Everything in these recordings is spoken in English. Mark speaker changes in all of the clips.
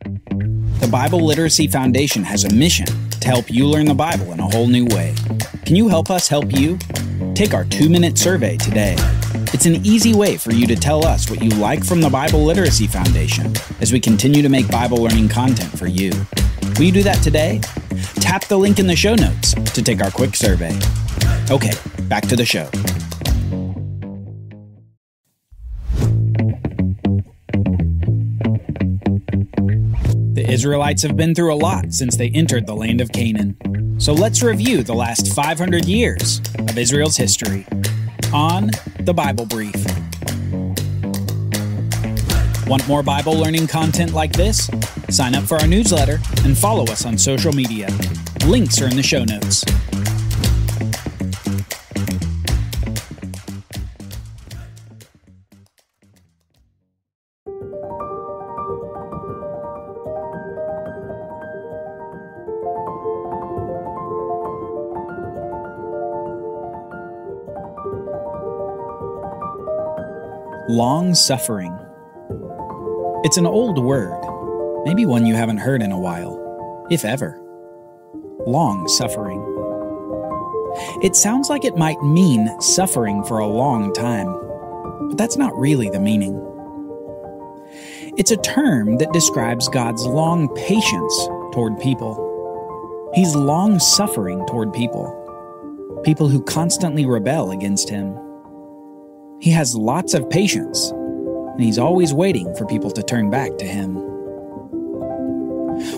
Speaker 1: The Bible Literacy Foundation has a mission to help you learn the Bible in a whole new way. Can you help us help you? Take our 2-minute survey today. It's an easy way for you to tell us what you like from the Bible Literacy Foundation as we continue to make Bible learning content for you. Will you do that today? Tap the link in the show notes to take our quick survey. Okay, back to the show. The Israelites have been through a lot since they entered the land of Canaan. So let's review the last 500 years of Israel's history on the Bible Brief. Want more Bible learning content like this? Sign up for our newsletter and follow us on social media. Links are in the show notes. Long-suffering. It's an old word, maybe one you haven't heard in a while, if ever. Long-suffering. It sounds like it might mean suffering for a long time, but that's not really the meaning. It's a term that describes God's long patience toward people. He's long-suffering toward people who constantly rebel against Him. He has lots of patience, and He's always waiting for people to turn back to Him.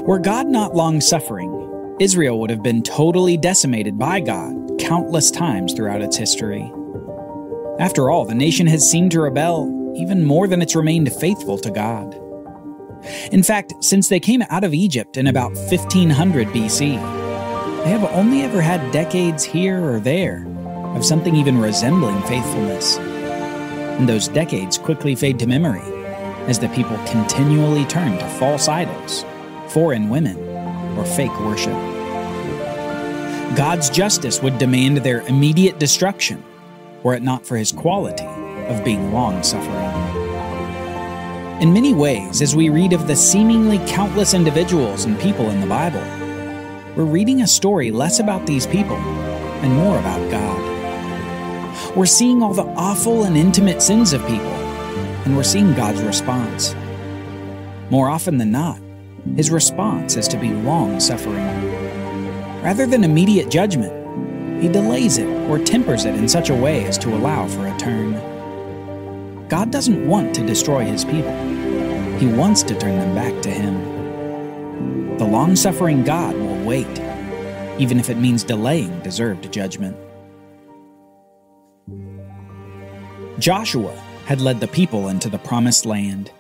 Speaker 1: Were God not long-suffering, Israel would have been totally decimated by God countless times throughout its history. After all, the nation has seemed to rebel even more than it's remained faithful to God. In fact, since they came out of Egypt in about 1500 BC, they have only ever had decades here or there of something even resembling faithfulness. And those decades quickly fade to memory as the people continually turn to false idols, foreign women, or fake worship. God's justice would demand their immediate destruction, were it not for His quality of being long-suffering. In many ways, as we read of the seemingly countless individuals and people in the Bible, we're reading a story less about these people and more about God. We're seeing all the awful and intimate sins of people, and we're seeing God's response. More often than not, His response is to be long-suffering. Rather than immediate judgment, He delays it or tempers it in such a way as to allow for a turn. God doesn't want to destroy His people. He wants to turn them back to Him. The long-suffering God will wait, even if it means delaying deserved judgment. Joshua had led the people into the promised land,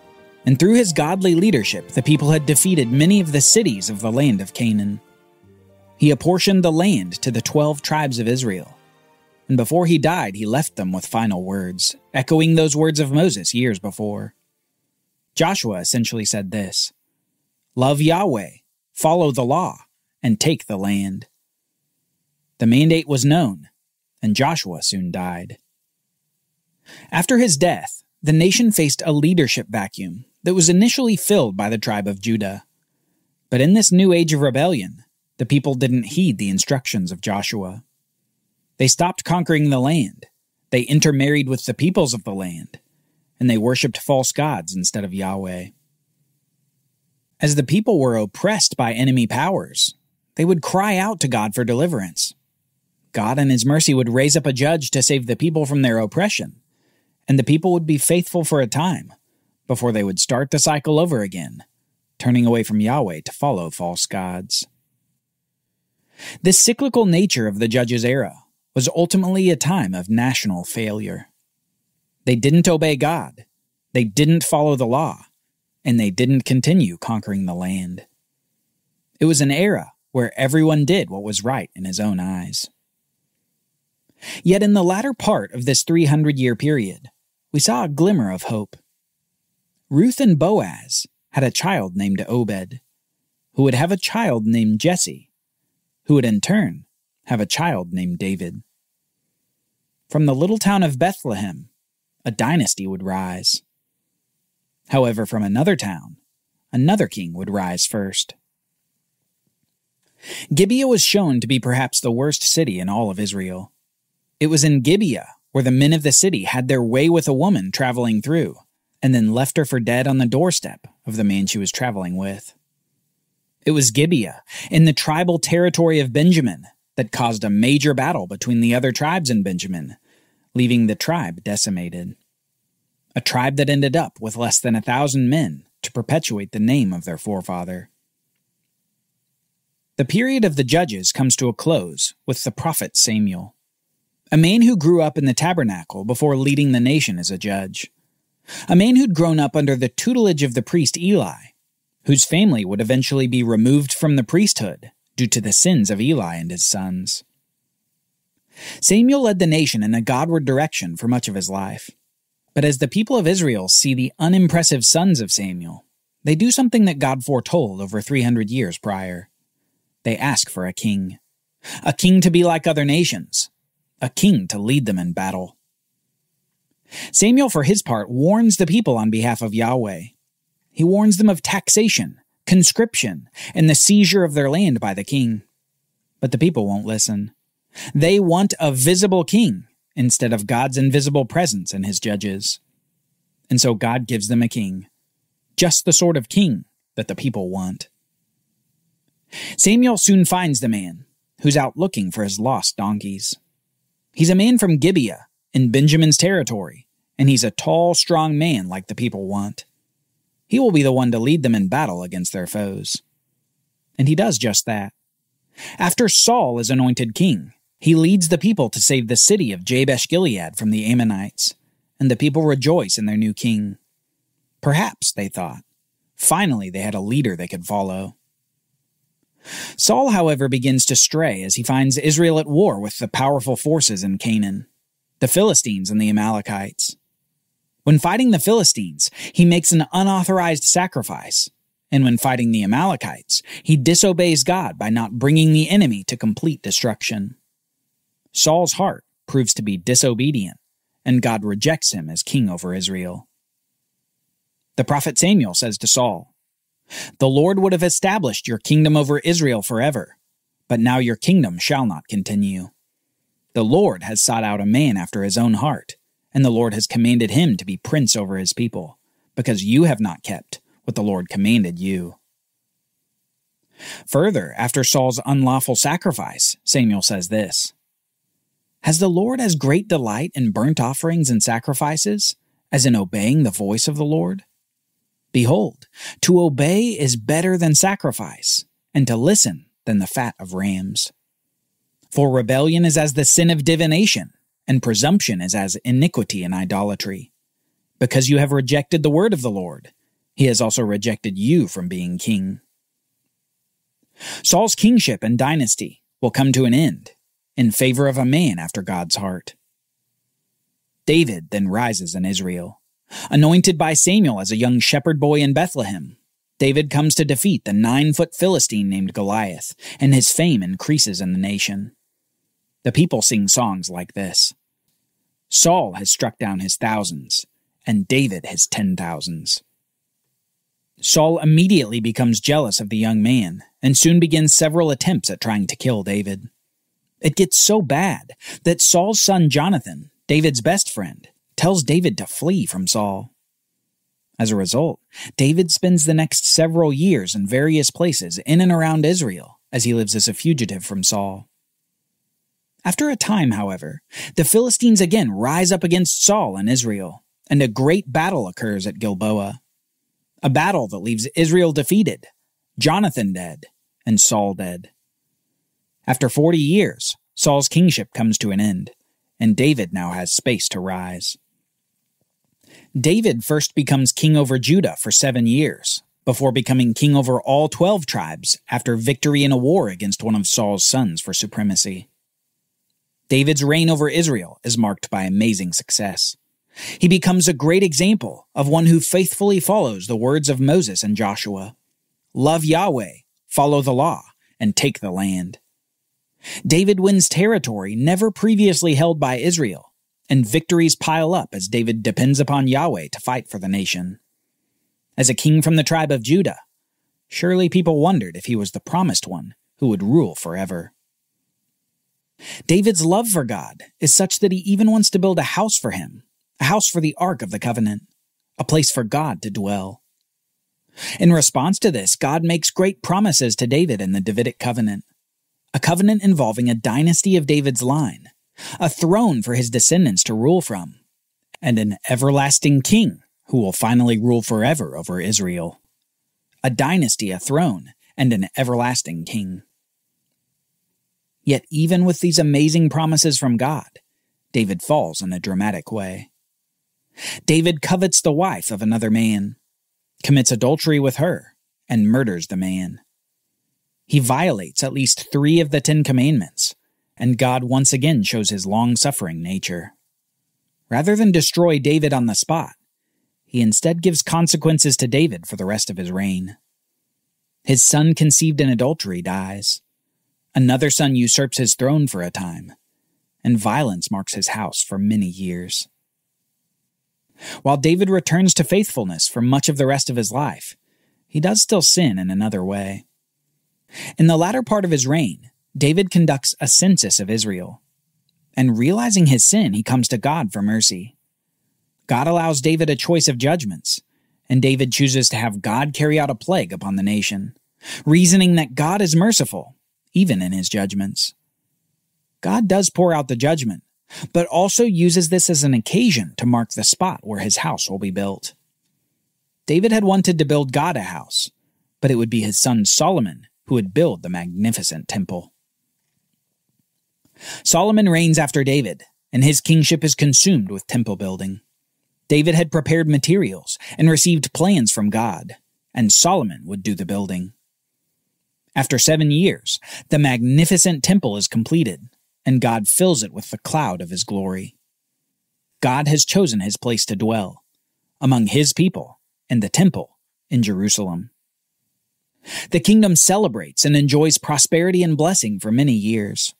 Speaker 1: and through his godly leadership, the people had defeated many of the cities of the land of Canaan. He apportioned the land to the 12 tribes of Israel, and before he died, he left them with final words, echoing those words of Moses years before. Joshua essentially said this: "Love Yahweh, follow the law, and take the land." The mandate was known, and Joshua soon died. After his death, the nation faced a leadership vacuum that was initially filled by the tribe of Judah. But in this new age of rebellion, the people didn't heed the instructions of Joshua. They stopped conquering the land, they intermarried with the peoples of the land, and they worshipped false gods instead of Yahweh. As the people were oppressed by enemy powers, they would cry out to God for deliverance. God in His mercy would raise up a judge to save the people from their oppression, and the people would be faithful for a time before they would start the cycle over again, turning away from Yahweh to follow false gods. This cyclical nature of the judges' era was ultimately a time of national failure. They didn't obey God, they didn't follow the law, and they didn't continue conquering the land. It was an era where everyone did what was right in his own eyes. Yet in the latter part of this 300-year period, we saw a glimmer of hope. Ruth and Boaz had a child named Obed, who would have a child named Jesse, who would in turn have a child named David. From the little town of Bethlehem, a dynasty would rise. However, from another town, another king would rise first. Gibeah was shown to be perhaps the worst city in all of Israel. It was in Gibeah where the men of the city had their way with a woman traveling through, and then left her for dead on the doorstep of the man she was traveling with. It was Gibeah, in the tribal territory of Benjamin, that caused a major battle between the other tribes in Benjamin, leaving the tribe decimated. A tribe that ended up with less than 1,000 men to perpetuate the name of their forefather. The period of the judges comes to a close with the prophet Samuel, a man who grew up in the tabernacle before leading the nation as a judge, a man who'd grown up under the tutelage of the priest Eli, whose family would eventually be removed from the priesthood due to the sins of Eli and his sons. Samuel led the nation in a Godward direction for much of his life. But as the people of Israel see the unimpressive sons of Samuel, they do something that God foretold over 300 years prior. They ask for a king to be like other nations, a king to lead them in battle. Samuel, for his part, warns the people on behalf of Yahweh. He warns them of taxation, conscription, and the seizure of their land by the king. But the people won't listen. They want a visible king instead of God's invisible presence in his judges. And so God gives them a king, just the sort of king that the people want. Samuel soon finds the man who's out looking for his lost donkeys. He's a man from Gibeah in Benjamin's territory, and he's a tall, strong man like the people want. He will be the one to lead them in battle against their foes. And he does just that. After Saul is anointed king, he leads the people to save the city of Jabesh-Gilead from the Ammonites, and the people rejoice in their new king. Perhaps, they thought, finally they had a leader they could follow. Saul, however, begins to stray as he finds Israel at war with the powerful forces in Canaan, the Philistines and the Amalekites. When fighting the Philistines, he makes an unauthorized sacrifice, and when fighting the Amalekites, he disobeys God by not bringing the enemy to complete destruction. Saul's heart proves to be disobedient, and God rejects him as king over Israel. The prophet Samuel says to Saul, "The Lord would have established your kingdom over Israel forever, but now your kingdom shall not continue. The Lord has sought out a man after his own heart, and the Lord has commanded him to be prince over his people, because you have not kept what the Lord commanded you." Further, after Saul's unlawful sacrifice, Samuel says this, "Has the Lord as great delight in burnt offerings and sacrifices as in obeying the voice of the Lord? Behold, to obey is better than sacrifice, and to listen than the fat of rams. For rebellion is as the sin of divination, and presumption is as iniquity and idolatry. Because you have rejected the word of the Lord, he has also rejected you from being king." Saul's kingship and dynasty will come to an end in favor of a man after God's heart. David then rises in Israel. Anointed by Samuel as a young shepherd boy in Bethlehem, David comes to defeat the 9-foot Philistine named Goliath, and his fame increases in the nation. The people sing songs like this: "Saul has struck down his thousands, and David his 10,000s. Saul immediately becomes jealous of the young man, and soon begins several attempts at trying to kill David. It gets so bad that Saul's son Jonathan, David's best friend, tells David to flee from Saul. As a result, David spends the next several years in various places in and around Israel as he lives as a fugitive from Saul. After a time, however, the Philistines again rise up against Saul and Israel, and a great battle occurs at Gilboa. A battle that leaves Israel defeated, Jonathan dead, and Saul dead. After 40 years, Saul's kingship comes to an end, and David now has space to rise. David first becomes king over Judah for 7 years, before becoming king over all 12 tribes after victory in a war against one of Saul's sons for supremacy. David's reign over Israel is marked by amazing success. He becomes a great example of one who faithfully follows the words of Moses and Joshua. Love Yahweh, follow the law, and take the land. David wins territory never previously held by Israel, and victories pile up as David depends upon Yahweh to fight for the nation. As a king from the tribe of Judah, surely people wondered if he was the promised one who would rule forever. David's love for God is such that he even wants to build a house for him, a house for the Ark of the Covenant, a place for God to dwell. In response to this, God makes great promises to David in the Davidic covenant, a covenant involving a dynasty of David's line, a throne for his descendants to rule from, and an everlasting king who will finally rule forever over Israel. A dynasty, a throne, and an everlasting king. Yet even with these amazing promises from God, David falls in a dramatic way. David covets the wife of another man, commits adultery with her, and murders the man. He violates at least 3 of the 10 commandments, and God once again shows his long-suffering nature. Rather than destroy David on the spot, he instead gives consequences to David for the rest of his reign. His son conceived in adultery dies. Another son usurps his throne for a time, and violence marks his house for many years. While David returns to faithfulness for much of the rest of his life, he does still sin in another way. In the latter part of his reign, David conducts a census of Israel, and realizing his sin, he comes to God for mercy. God allows David a choice of judgments, and David chooses to have God carry out a plague upon the nation, reasoning that God is merciful, even in his judgments. God does pour out the judgment, but also uses this as an occasion to mark the spot where his house will be built. David had wanted to build God a house, but it would be his son Solomon who would build the magnificent temple. Solomon reigns after David, and his kingship is consumed with temple building. David had prepared materials and received plans from God, and Solomon would do the building. After 7 years, the magnificent temple is completed, and God fills it with the cloud of his glory. God has chosen his place to dwell, among his people, in the temple in Jerusalem. The kingdom celebrates and enjoys prosperity and blessing for many years.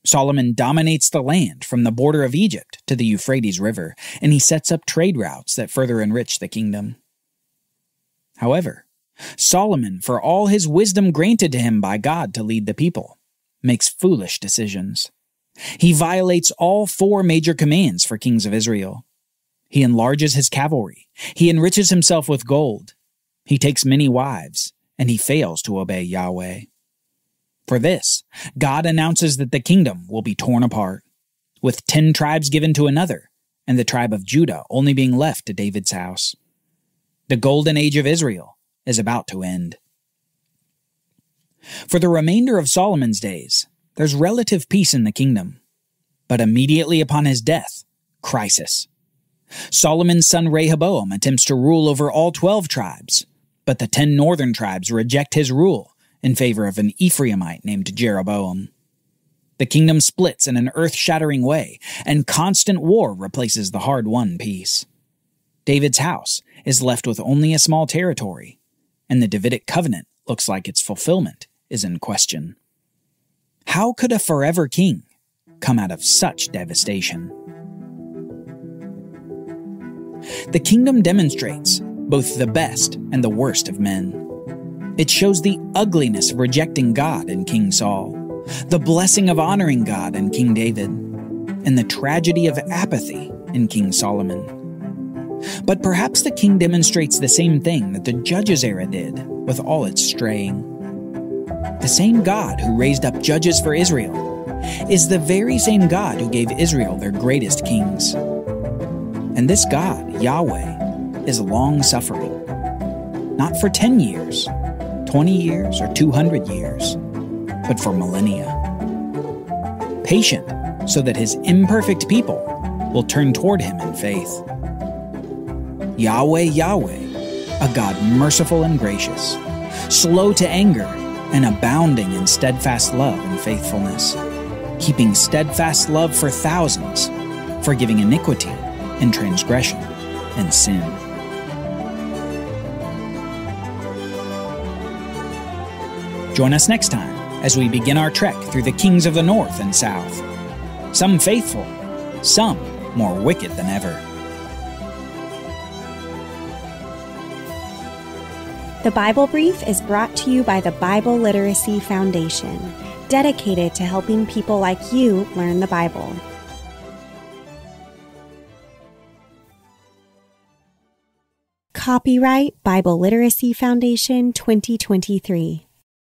Speaker 1: Solomon dominates the land from the border of Egypt to the Euphrates River, and he sets up trade routes that further enrich the kingdom. However, Solomon, for all his wisdom granted to him by God to lead the people, makes foolish decisions. He violates all 4 major commands for kings of Israel. He enlarges his cavalry. He enriches himself with gold. He takes many wives, and he fails to obey Yahweh. For this, God announces that the kingdom will be torn apart, with 10 tribes given to another, and the tribe of Judah only being left to David's house. The golden age of Israel is about to end. For the remainder of Solomon's days, there's relative peace in the kingdom. But immediately upon his death, crisis. Solomon's son Rehoboam attempts to rule over all 12 tribes, but the 10 northern tribes reject his rule in favor of an Ephraimite named Jeroboam. The kingdom splits in an earth-shattering way, and constant war replaces the hard-won peace. David's house is left with only a small territory, and the Davidic covenant looks like its fulfillment is in question. How could a forever king come out of such devastation? The kingdom demonstrates both the best and the worst of men. It shows the ugliness of rejecting God in King Saul, the blessing of honoring God in King David, and the tragedy of apathy in King Solomon. But perhaps the king demonstrates the same thing that the Judges era did with all its straying. The same God who raised up judges for Israel is the very same God who gave Israel their greatest kings. And this God, Yahweh, is long-suffering, not for 10 years, 20 years, or 200 years, but for millennia. Patient, so that his imperfect people will turn toward him in faith. Yahweh, Yahweh, a God merciful and gracious, slow to anger, and abounding in steadfast love and faithfulness, keeping steadfast love for thousands, forgiving iniquity and transgression and sin. Join us next time as we begin our trek through the kings of the north and south, some faithful, some more wicked than ever.
Speaker 2: The Bible Brief is brought to you by the Bible Literacy Foundation, dedicated to helping people like you learn the Bible. Copyright Bible Literacy Foundation 2023.